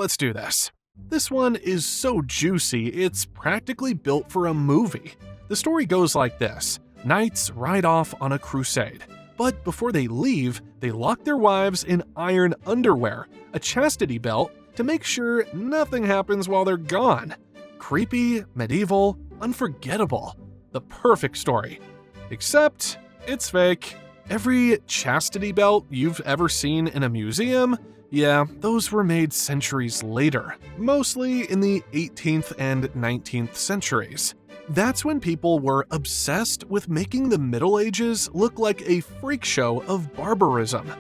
let's do this. This one is so juicy, it's practically built for a movie. The story goes like this. Knights ride off on a crusade, but before they leave, they lock their wives in iron underwear, a chastity belt, to make sure nothing happens while they're gone. Creepy, medieval, unforgettable. The perfect story. Except, it's fake. Every chastity belt you've ever seen in a museum, yeah, those were made centuries later, mostly in the 18th and 19th centuries. That's when people were obsessed with making the Middle Ages look like a freak show of barbarism.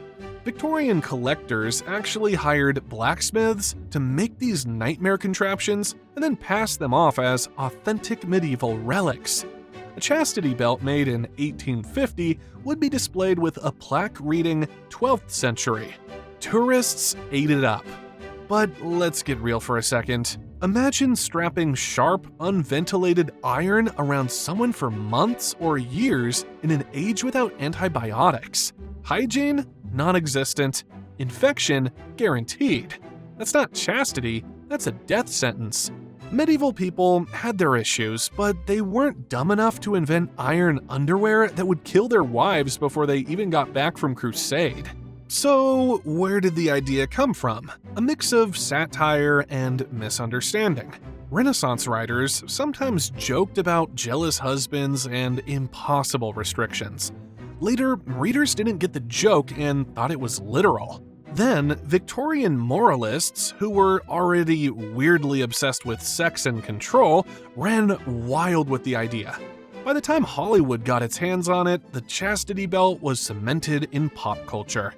Victorian collectors actually hired blacksmiths to make these nightmare contraptions and then pass them off as authentic medieval relics. A chastity belt made in 1850 would be displayed with a plaque reading 12th century. Tourists ate it up. But let's get real for a second. Imagine strapping sharp, unventilated iron around someone for months or years in an age without antibiotics. Hygiene? Non-existent. Infection? Guaranteed. That's not chastity, that's a death sentence. Medieval people had their issues, but they weren't dumb enough to invent iron underwear that would kill their wives before they even got back from crusade. So, where did the idea come from? A mix of satire and misunderstanding. Renaissance writers sometimes joked about jealous husbands and impossible restrictions. Later, readers didn't get the joke and thought it was literal. Then, Victorian moralists, who were already weirdly obsessed with sex and control, ran wild with the idea. By the time Hollywood got its hands on it, the chastity belt was cemented in pop culture.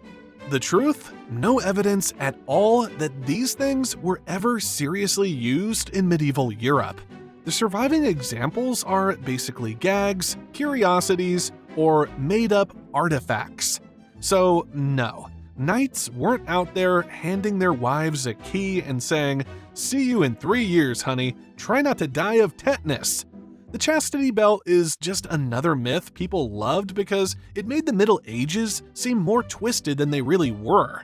The truth? No evidence at all that these things were ever seriously used in medieval Europe. The surviving examples are basically gags, curiosities, or made-up artifacts. So no, knights weren't out there handing their wives a key and saying, "See you in 3 years, honey, try not to die of tetanus." The chastity belt is just another myth people loved because it made the Middle Ages seem more twisted than they really were.